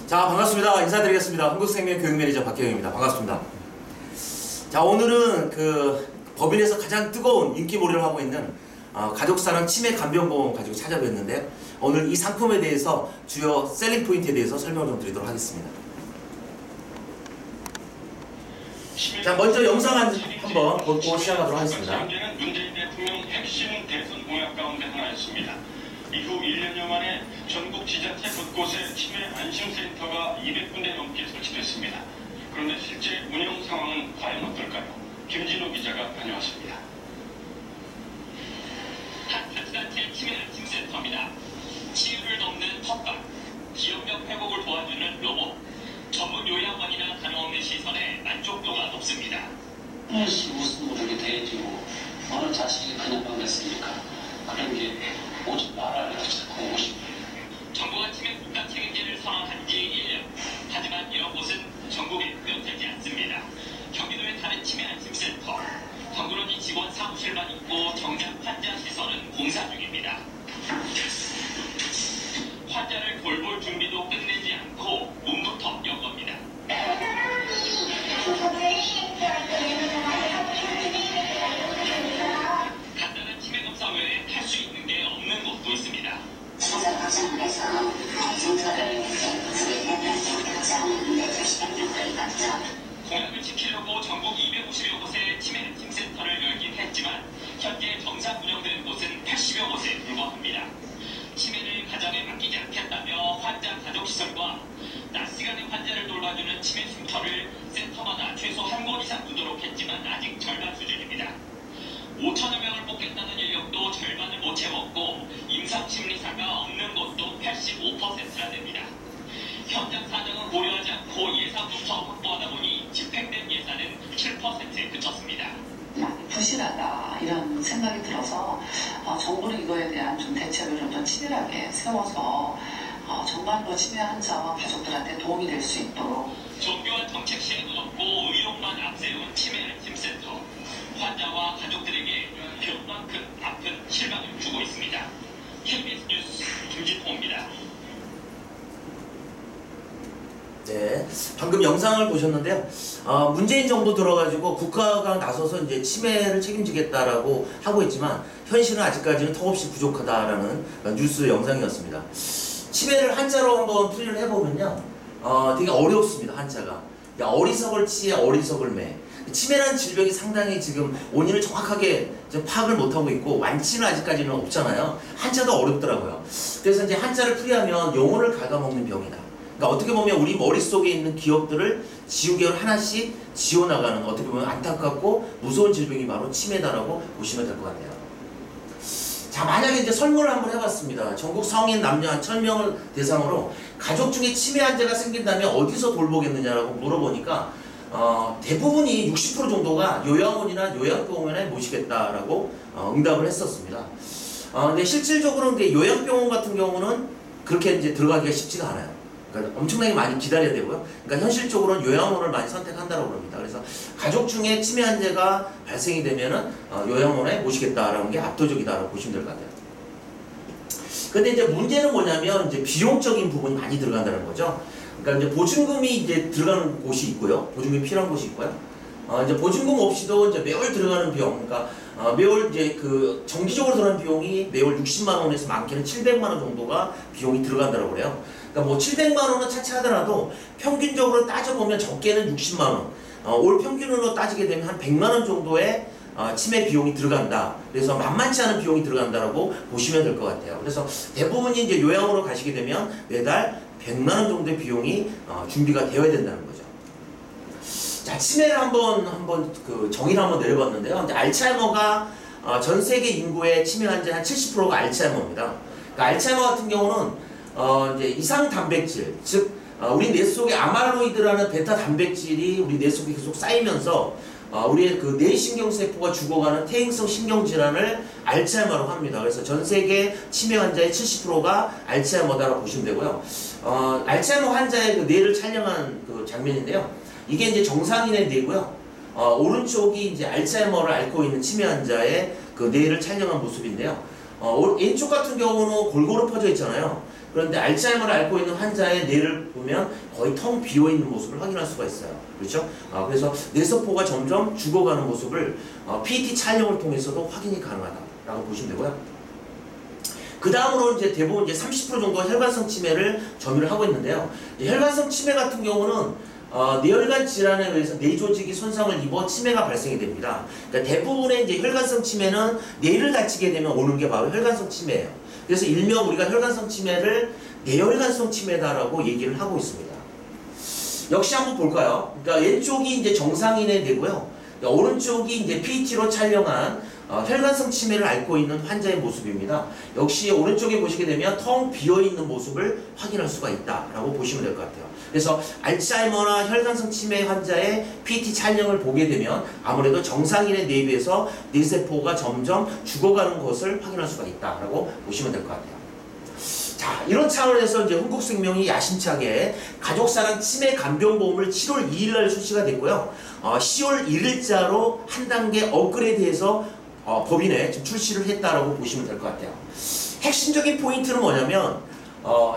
자, 반갑습니다. 인사드리겠습니다. 한국생명 교육매니저 박경영입니다. 반갑습니다. 자, 오늘은 그 법인에서 가장 뜨거운 인기몰이를 하고 있는 가족사랑 치매 간병보험 가지고 찾아뵙는데요. 오늘 이 상품에 대해서 주요 셀링 포인트에 대해서 설명을 좀 드리도록 하겠습니다. 자, 먼저 영상 한번 보고 시작하도록 하겠습니다. 문재인 대통령 핵심 대선 공약 가운데 하나였습니다. 이후 1년여 만에 전국 지자체 곳곳에 치매 안심센터가 200군데 넘게 설치됐습니다. 그런데 실제 운영 상황은 과연 어떨까요? 김진호 기자가 다녀왔습니다. 한 자치단체 치매 안심센터입니다. 치유를 돕는 텃밭, 기억력 회복을 도와주는 로봇, 전문 요양원이나 다름없는 시선에 만족도가 높습니다. 무슨 모르게 대해지고 어느 자식이 그냥 만났습니까? 그런 게 오지 말아야 자꾸 오고 싶어요. 정부가 치매 국가 책임제를 선언한 지 1년. 하지만 이런 곳은 전국에 몇 되지 않습니다. 경기도의 다른 치매 안심센터. 덩그러니 직원 사무실만 있고 정작 환자 시설은 공사 중입니다. 환자를 돌볼 준비도 끝내지 않고 문부터 연 겁니다. 간단한 치매 검사 외에 할 수 있는 게 없는 곳도 있습니다. 공약을 지키려고 전국 250여 곳에 치매 안심센터를 열긴 했지만 현재 정상 운영되는 곳은 80여 곳에 불과합니다. 치매를 가정에 맡기지 않겠다며 환자 가족시설과 낮 시간에 환자를 돌봐주는 치매 쉼터를 센터마다 최소 한 곳 이상 두도록 했지만 아직 절반 수준입니다. 5천여 명을 뽑겠다는 인력도 절반을 못 채웠고 임상심리사가 없는 곳도 85%나 됩니다. 현장 사정을 고려하지 않고 예산부터 확보하다 보니 집행된 예산은 7%에 그쳤습니다. 부실하다 이런 생각이 들어서 정부는 이거에 대한 좀 대책을 좀 더 치밀하게 세워서 정말로 치매 환자와 가족들한테 도움이 될 수 있도록 정교한 정책 시행도 없고 의욕만 앞세운 치매 안심센터. 환자와 가족들에게 배운만큼 아픈 실망을 주고 있습니다. KBS 뉴스 김진호입니다. 네, 방금 영상을 보셨는데요. 문재인 정부 들어가지고 국가가 나서서 이제 치매를 책임지겠다라고 하고 있지만 현실은 아직까지는 턱없이 부족하다라는 뉴스 영상이었습니다. 치매를 한자로 한번 풀이를 해보면요, 되게 어렵습니다. 한자가 어리석을 치에 어리석을 매. 치매라는 질병이 상당히 지금 원인을 정확하게 파악을 못하고 있고 완치는 아직까지는 없잖아요. 한자도 어렵더라고요. 그래서 이제 한자를 풀이하면 영혼을 갉아먹는 병이다. 그러니까 어떻게 보면 우리 머릿속에 있는 기억들을 지우개를 하나씩 지워나가는, 어떻게 보면 안타깝고 무서운 질병이 바로 치매다라고 보시면 될 것 같아요. 자, 만약에 이제 설문을 한번 해봤습니다. 전국 성인 남녀 한 1000명을 대상으로 가족 중에 치매 환자가 생긴다면 어디서 돌보겠느냐라고 물어보니까 대부분이 60% 정도가 요양원이나 요양병원에 모시겠다라고 응답을 했었습니다. 근데 실질적으로 이제 요양병원 같은 경우는 그렇게 이제 들어가기가 쉽지가 않아요. 그러니까 엄청나게 많이 기다려야 되고요. 그러니까 현실적으로는 요양원을 많이 선택한다고 합니다. 그래서 가족 중에 치매 환자가 발생이 되면은 요양원에 모시겠다라는 게 압도적이다라고 보시면 될 것 같아요. 근데 이제 문제는 뭐냐면 이제 비용적인 부분이 많이 들어간다는 거죠. 그러니까 이제 보증금이 이제 들어가는 곳이 있고요. 보증금이 필요한 곳이 있고요. 이제 보증금 없이도 이제 매월 들어가는 비용, 그러니까 매월 이제 그 정기적으로 들어가는 비용이 매월 60만 원에서 많게는 700만 원 정도가 비용이 들어간다고 그래요. 그러니까 뭐 700만 원은 차치하더라도 평균적으로 따져보면 적게는 60만 원, 올 평균으로 따지게 되면 한 100만 원 정도의 치매 비용이 들어간다. 그래서 만만치 않은 비용이 들어간다라고 보시면 될 것 같아요. 그래서 대부분이 이제 요양으로 가시게 되면 매달 100만 원 정도의 비용이 준비가 되어야 된다는 거죠. 자, 치매를 한번 그 정의를 한번 내려봤는데요. 이제 알츠하이머가 전 세계 인구의 치매 환자 한 70%가 알츠하이머입니다. 그러니까 알츠하이머 같은 경우는 이제 이상 단백질, 즉 우리 뇌 속에 아말로이드라는 베타 단백질이 우리 뇌 속에 계속 쌓이면서 우리의 그 뇌신경세포가 죽어가는 퇴행성 신경질환을 알츠하이머라고 합니다. 그래서 전 세계 치매 환자의 70%가 알츠하이머다라고 보시면 되고요. 알츠하이머 환자의 그 뇌를 촬영한 그 장면인데요. 이게 이제 정상인의 뇌고요. 오른쪽이 이제 알츠하이머를 앓고 있는 치매 환자의 그 뇌를 촬영한 모습인데요. 왼쪽 같은 경우는 골고루 퍼져 있잖아요. 그런데 알츠하이머를 앓고 있는 환자의 뇌를 보면 거의 텅 비어있는 모습을 확인할 수가 있어요. 그렇죠? 그래서 뇌세포가 점점 죽어가는 모습을 PET 촬영을 통해서도 확인이 가능하다라고 보시면 되고요. 그 다음으로 이제 대부분 이제 30% 정도 혈관성 치매를 점유를 하고 있는데요. 혈관성 치매 같은 경우는 뇌혈관 질환에 의해서 뇌 조직이 손상을 입어 치매가 발생이 됩니다. 그러니까 대부분의 이제 혈관성 치매는 뇌를 다치게 되면 오는 게 바로 혈관성 치매예요. 그래서 일명 우리가 혈관성 치매를 뇌혈관성 치매다라고 얘기를 하고 있습니다. 역시 한번 볼까요? 그러니까 왼쪽이 이제 정상인의 뇌고요. 오른쪽이 이제 PET로 촬영한 혈관성 치매를 앓고 있는 환자의 모습입니다. 역시 오른쪽에 보시게 되면 텅 비어있는 모습을 확인할 수가 있다라고 보시면 될 것 같아요. 그래서 알츠하이머나 혈관성 치매 환자의 PET 촬영을 보게 되면 아무래도 정상인의 뇌에 비해서 뇌세포가 점점 죽어가는 것을 확인할 수가 있다라고 보시면 될 것 같아요. 자, 이런 차원에서 이제 흥국생명이 야심차게 가족사랑 치매 간병보험을 7월 2일 날 출시가 됐고요. 10월 1일자로 한 단계 업그레이드해서 법인에 지금 출시를 했다라고 보시면 될 것 같아요. 핵심적인 포인트는 뭐냐면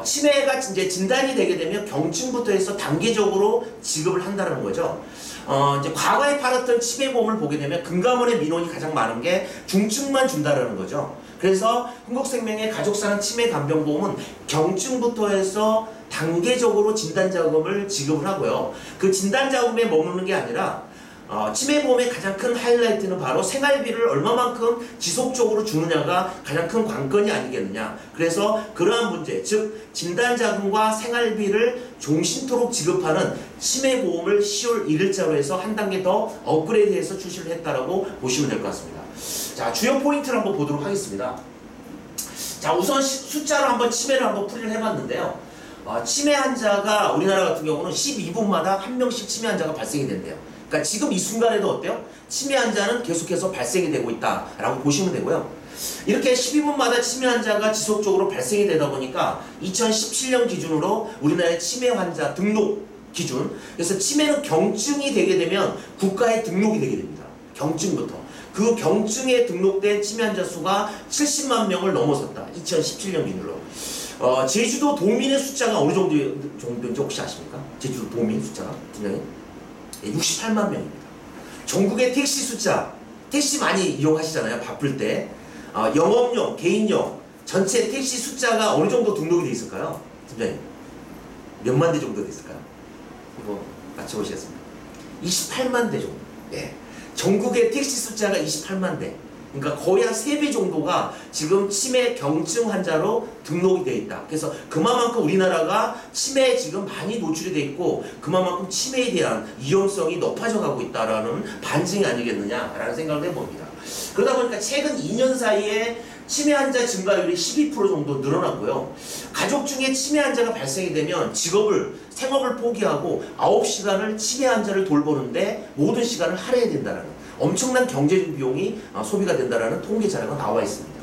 치매가 이제 진단이 되게 되면 경증부터 해서 단계적으로 지급을 한다는 거죠. 이제 과거에 팔았던 치매보험을 보게 되면 금감원의 민원이 가장 많은 게 중증만 준다라는 거죠. 그래서 흥국생명의 가족사랑 치매 간병보험은 경증부터 해서 단계적으로 진단자금을 지급을 하고요. 그 진단자금에 머무는 게 아니라 치매보험의 가장 큰 하이라이트는 바로 생활비를 얼마만큼 지속적으로 주느냐가 가장 큰 관건이 아니겠느냐. 그래서 그러한 문제, 즉 진단자금과 생활비를 종신토록 지급하는 치매보험을 10월 1일자로 해서 한 단계 더 업그레이드해서 출시를 했다라고 보시면 될 것 같습니다. 자, 주요 포인트를 한번 보도록 하겠습니다. 자, 우선 숫자로 한번 치매를 한번 풀이를 해봤는데요. 치매 환자가 우리나라 같은 경우는 12분마다 한 명씩 치매 환자가 발생이 된대요. 그러니까 지금 이 순간에도 어때요? 치매 환자는 계속해서 발생이 되고 있다라고 보시면 되고요. 이렇게 12분마다 치매 환자가 지속적으로 발생이 되다 보니까 2017년 기준으로 우리나라의 치매 환자 등록 기준, 그래서 치매는 경증이 되게 되면 국가에 등록이 되게 됩니다. 경증부터. 그 경증에 등록된 치매 환자 수가 70만 명을 넘어섰다. 2017년 기준으로. 제주도 도민의 숫자가 어느 정도인지 혹시 아십니까? 제주도 도민 숫자가 팀장님? 68만 명입니다. 전국의 택시 숫자, 택시 많이 이용하시잖아요. 바쁠 때. 영업용, 개인용, 전체 택시 숫자가 어느 정도 등록이 돼 있을까요? 팀장님. 몇만 대 정도 돼 있을까요? 이거 맞춰보시겠습니다. 28만 대 정도. 네. 전국의 택시 숫자가 28만 대. 그러니까 거의 한 3배 정도가 지금 치매 경증 환자로 등록이 돼 있다. 그래서 그만큼 우리나라가 치매에 지금 많이 노출이 돼 있고 그만큼 치매에 대한 위험성이 높아져 가고 있다라는 반증이 아니겠느냐라는 생각을 해봅니다. 그러다 보니까 최근 2년 사이에 치매 환자 증가율이 12% 정도 늘어났고요. 가족 중에 치매 환자가 발생이 되면 생업을 포기하고 9시간을 치매 환자를 돌보는데 모든 시간을 할애해야 된다는 엄청난 경제적 비용이 소비가 된다는 통계 자료가 나와 있습니다.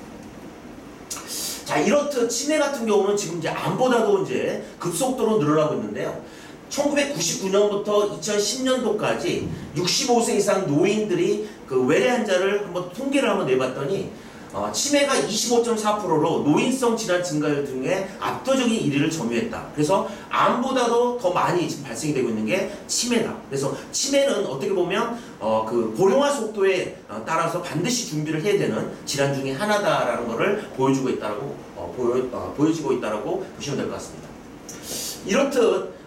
자, 이렇듯 치매 같은 경우는 지금 이제 암보다도 이제 급속도로 늘어나고 있는데요. 1999년부터 2010년도까지 65세 이상 노인들이 그 외래 환자를 한번 통계를 한번 내봤더니 치매가 25.4%로 노인성 질환 증가율 등의 압도적인 1위를 점유했다. 그래서 암보다도 더 많이 지금 발생이 되고 있는 게 치매다. 그래서 치매는 어떻게 보면 그 고령화 속도에 따라서 반드시 준비를 해야 되는 질환 중에 하나다라는 것을 보여주고 있다라고 보여지고 있다라고 보시면 될 것 같습니다. 이렇듯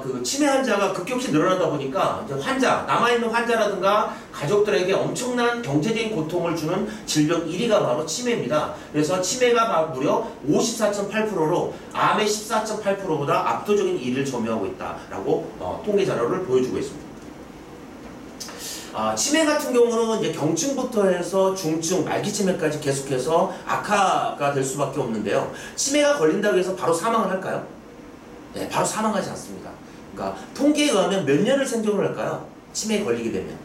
그 치매 환자가 급격히 늘어나다 보니까 이제 남아있는 환자라든가 가족들에게 엄청난 경제적인 고통을 주는 질병 1위가 바로 치매입니다. 그래서 치매가 무려 54.8%로 암의 14.8%보다 압도적인 1위를 점유하고 있다라고 통계 자료를 보여주고 있습니다. 치매 같은 경우는 이제 경증부터 해서 중증, 말기치매까지 계속해서 악화가 될 수밖에 없는데요. 치매가 걸린다고 해서 바로 사망을 할까요? 네, 바로 사망하지 않습니다. 그러니까 통계에 의하면 몇 년을 생존을 할까요? 치매에 걸리게 되면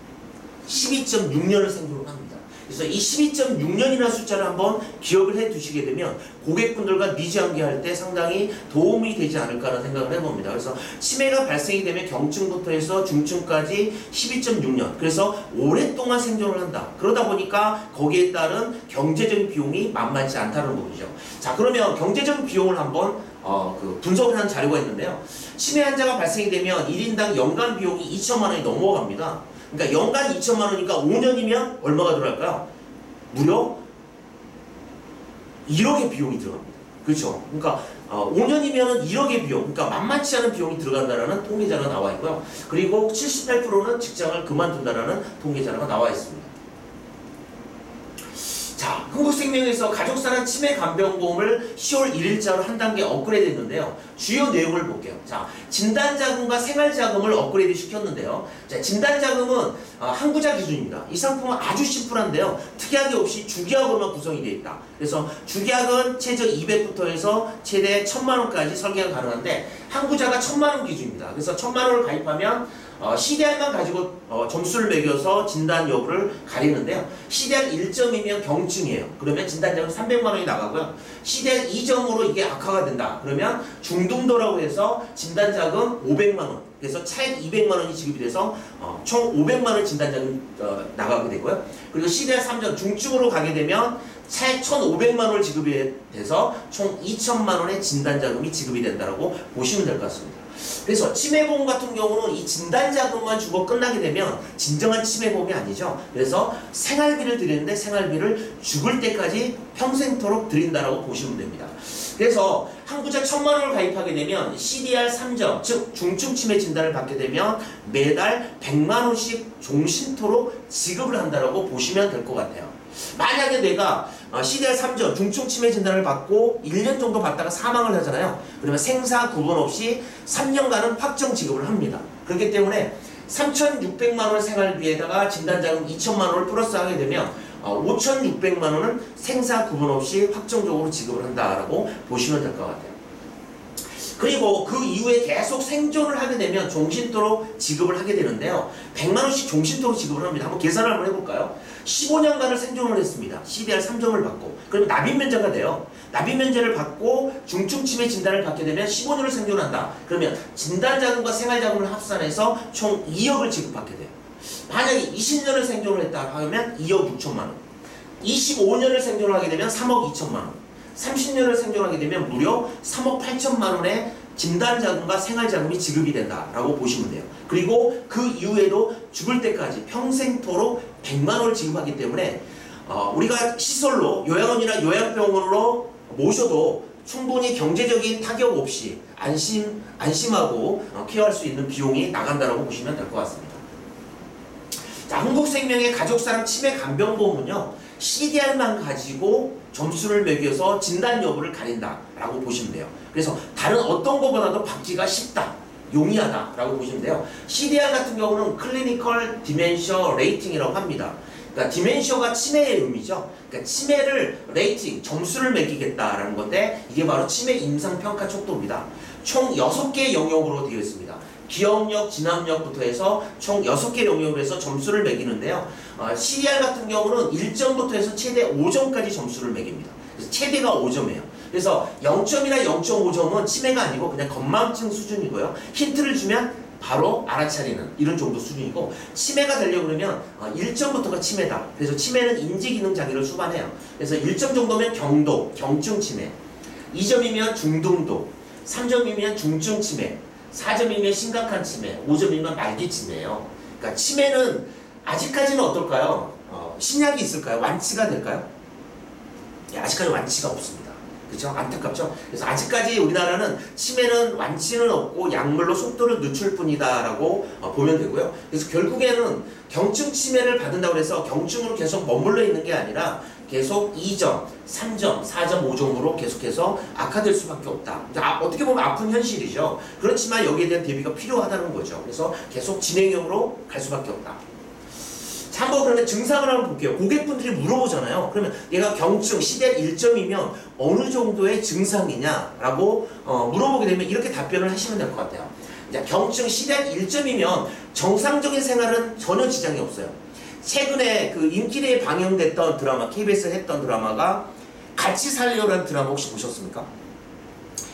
12.6년을 생존을 합니다. 그래서 이 12.6년이라는 숫자를 한번 기억을 해 두시게 되면 고객분들과 미지암기할 때 상당히 도움이 되지 않을까 하는 생각을 해봅니다. 그래서 치매가 발생이 되면 경증부터 해서 중증까지 12.6년, 그래서 오랫동안 생존을 한다. 그러다 보니까 거기에 따른 경제적인 비용이 만만치 않다는 부분이죠. 자, 그러면 경제적인 비용을 한번 그 분석을 한 자료가 있는데요. 치매 환자가 발생이 되면 1인당 연간 비용이 2천만 원이 넘어갑니다. 그러니까 연간 2천만 원이니까 5년이면 얼마가 들어갈까요? 무려 1억의 비용이 들어갑니다. 그렇죠? 그러니까 5년이면 1억의 비용, 그러니까 만만치 않은 비용이 들어간다는 통계자료가 나와 있고요. 그리고 78%는 직장을 그만둔다는 통계자료가 나와 있습니다. 자, 흥국생명에서 가족사랑 치매 간병보험을 10월 1일자로 한 단계 업그레이드 했는데요. 주요 내용을 볼게요. 자, 진단자금과 생활자금을 업그레이드 시켰는데요. 자, 진단자금은 항구자 기준입니다. 이 상품은 아주 심플한데요. 특이하게 없이 주계약으로만 구성이 되어 있다. 그래서 주계약은 최저 200부터 해서 최대 1000만 원까지 설계가 가능한데 항구자가 1000만 원 기준입니다. 그래서 1000만 원을 가입하면 CDR만 가지고 점수를 매겨서 진단 여부를 가리는데요. CDR 1점이면 경증이에요. 그러면 진단자금 300만 원이 나가고요. CDR 2점으로 이게 악화가 된다. 그러면 중등도라고 해서 진단자금 500만 원. 그래서 차액 200만 원이 지급이 돼서 총 500만 원 진단자금 나가게 되고요. 그리고 CDR 3점 중증으로 가게 되면 차액 1,500만 원을 지급이 돼서 총 2천만 원의 진단자금이 지급이 된다고 보시면 될 것 같습니다. 그래서 치매보험 같은 경우는 이 진단자금만 주고 끝나게 되면 진정한 치매보험이 아니죠. 그래서 생활비를 드리는데 생활비를 죽을 때까지 평생토록 드린다라고 보시면 됩니다. 그래서 항구자 1000만 원을 가입하게 되면 CDR 3점, 즉 중증 치매 진단을 받게 되면 매달 100만 원씩 종신토록 지급을 한다라고 보시면 될 것 같아요. 만약에 내가 CDR 3점 중증 치매 진단을 받고 1년 정도 받다가 사망을 하잖아요. 그러면 생사 구분 없이 3년간은 확정 지급을 합니다. 그렇기 때문에 3,600만 원 생활비에다가 진단자금 2천만 원을 플러스하게 되면 5,600만 원은 생사 구분 없이 확정적으로 지급을 한다라고 보시면 될 것 같아요. 그리고 그 이후에 계속 생존을 하게 되면 종신토로 지급을 하게 되는데요. 100만 원씩 종신토로 지급을 합니다. 한번 계산을 한번 해볼까요? 15년간을 생존을 했습니다. CDR 3점을 받고. 그러면 납입면제가 돼요. 납입면제를 받고 중증 치매 진단을 받게 되면 15년을 생존한다. 그러면 진단자금과 생활자금을 합산해서 총 2억을 지급받게 돼요. 만약에 20년을 생존을 했다 하면 2억 6천만 원. 25년을 생존을 하게 되면 3억 2천만 원. 30년을 생존하게 되면 무려 3억 8천만 원의 진단자금과 생활자금이 지급이 된다라고 보시면 돼요. 그리고 그 이후에도 죽을 때까지 평생토록 100만 원을 지급하기 때문에 우리가 시설로 요양원이나 요양병원으로 모셔도 충분히 경제적인 타격 없이 안심하고 케어할 수 있는 비용이 나간다라고 보시면 될 것 같습니다. 자, 흥국생명의 가족사랑 치매 간병보험은요. CDR만 가지고 점수를 매겨서 진단 여부를 가린다라고 보시면 돼요. 그래서 다른 어떤 것보다도 받기가 쉽다, 용이하다라고 보시면 돼요. CDR 같은 경우는 클리니컬 디멘셔 레이팅이라고 합니다. 그러니까 디멘셔가 치매의 의미죠. 그러니까 치매를 레이팅, 점수를 매기겠다라는 건데 이게 바로 치매 임상평가 척도입니다. 총 6개의 영역으로 되어 있습니다. 기억력, 진압력부터 해서 총 6개 영역으로 해서 점수를 매기는데요. CDR 같은 경우는 1점부터 해서 최대 5점까지 점수를 매깁니다. 그래서 최대가 5점이에요. 그래서 0점이나 0.5점은 치매가 아니고 그냥 건망증 수준이고요. 힌트를 주면 바로 알아차리는 이런 정도 수준이고, 치매가 되려고 그러면 1점부터가 치매다. 그래서 치매는 인지기능 장애를 수반해요. 그래서 1점 정도면 경도, 경증 치매, 2점이면 중등도, 3점이면 중증 치매, 4점이면 심각한 치매, 5점이면 말기 치매예요. 그러니까 치매는 아직까지는 어떨까요? 신약이 있을까요? 완치가 될까요? 예, 아직까지 완치가 없습니다. 그렇죠? 안타깝죠? 그래서 아직까지 우리나라는 치매는 완치는 없고 약물로 속도를 늦출 뿐이다라고 보면 되고요. 그래서 결국에는 경증 치매를 받는다고 해서 경증으로 계속 머물러 있는 게 아니라 계속 2점, 3점, 4점, 5점으로 계속해서 악화될 수밖에 없다. 어떻게 보면 아픈 현실이죠. 그렇지만 여기에 대한 대비가 필요하다는 거죠. 그래서 계속 진행형으로 갈 수밖에 없다. 자, 한번 그러면 증상을 한번 볼게요. 고객분들이 물어보잖아요. 그러면 얘가 경증, CDR 1점이면 어느 정도의 증상이냐라고 물어보게 되면 이렇게 답변을 하시면 될 것 같아요. 자, 경증, CDR 1점이면 정상적인 생활은 전혀 지장이 없어요. 최근에 그 인기리에 방영됐던 드라마, KBS에서 했던 드라마가 같이 살려라는 드라마 혹시 보셨습니까?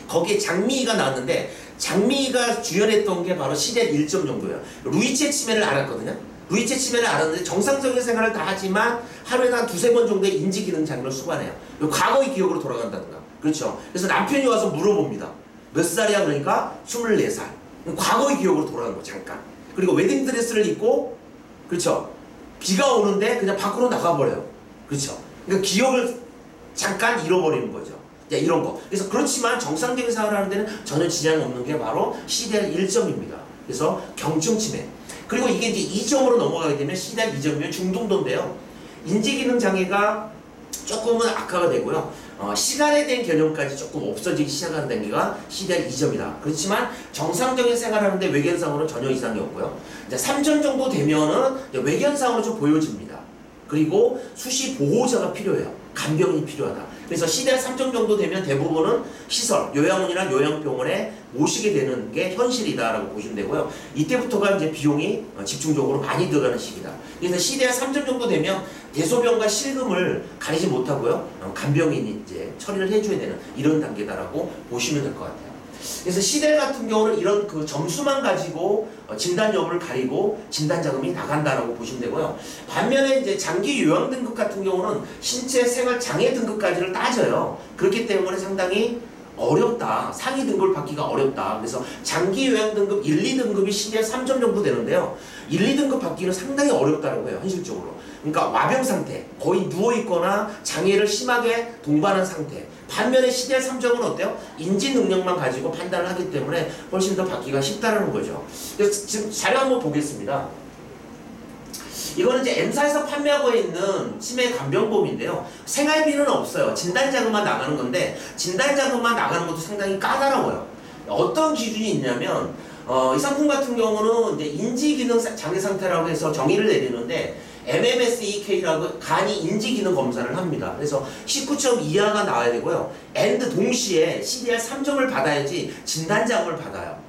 거기에 장미희가 나왔는데 장미희가 주연했던 게 바로 CDR 1점 정도예요. 루이체 치매를 앓았거든요. 루이체 치매를 앓았는데 정상적인 생활을 다 하지만 하루에 한 2-3번 정도의 인지기능 장애를 수반해요. 과거의 기억으로 돌아간다든가. 그렇죠. 그래서 남편이 와서 물어봅니다. 몇 살이야? 그러니까 24살. 과거의 기억으로 돌아가는 거 잠깐. 그리고 웨딩드레스를 입고 그렇죠. 비가 오는데 그냥 밖으로 나가버려요. 그렇죠. 그러니까 기억을 잠깐 잃어버리는 거죠. 야, 이런 거. 그래서 그렇지만 정상적인 생활을 하는 데는 전혀 지장이 없는 게 바로 CDR 1점입니다. 그래서 경증 치매. 그리고 이게 이제 2점으로 넘어가게 되면 CDR 2점이면 중등도인데요. 인지기능 장애가 조금은 악화가 되고요. 시간에 대한 개념까지 조금 없어지기 시작하는 단계가 CDR 2점이다. 그렇지만 정상적인 생활하는데 외견상으로는 전혀 이상이 없고요. 이제 3점 정도 되면은 외견상으로 좀 보여집니다. 그리고 수시 보호자가 필요해요. 간병인이 필요하다. 그래서 CDR 3점 정도 되면 대부분은 시설, 요양원이나 요양병원에 모시게 되는 게 현실이다라고 보시면 되고요. 이때부터가 이제 비용이 집중적으로 많이 들어가는 시기다. 그래서 CDR 3점 정도 되면 대소변과 실금을 가리지 못하고요. 간병인이 이제 처리를 해줘야 되는 이런 단계다라고 보시면 될 것 같아요. 그래서 CDR 같은 경우는 이런 그 점수만 가지고 진단 여부를 가리고 진단 자금이 나간다라고 보시면 되고요. 반면에 이제 장기 요양 등급 같은 경우는 신체 생활 장애 등급까지를 따져요. 그렇기 때문에 상당히 어렵다. 상위 등급을 받기가 어렵다. 그래서 장기 요양 등급 1, 2등급이 CDR 3점 정도 되는데요. 1, 2등급 받기는 상당히 어렵다고 해요. 현실적으로. 그러니까 와병 상태, 거의 누워있거나 장애를 심하게 동반한 상태. 반면에 CDR 3점은 어때요? 인지 능력만 가지고 판단을 하기 때문에 훨씬 더 받기가 쉽다는 거죠. 그래서 지금 자료 한번 보겠습니다. 이거는 이제 M사에서 판매하고 있는 치매 간병보험인데요. 생활비는 없어요. 진단자금만 나가는 건데 진단자금만 나가는 것도 상당히 까다로워요. 어떤 기준이 있냐면 이 상품 같은 경우는 이제 인지기능 장애 상태라고 해서 정의를 내리는데 MMSEK라고 간이 인지기능 검사를 합니다. 그래서 19점 이하가 나와야 되고요. 동시에 CDR 3점을 받아야지 진단자금을 받아요.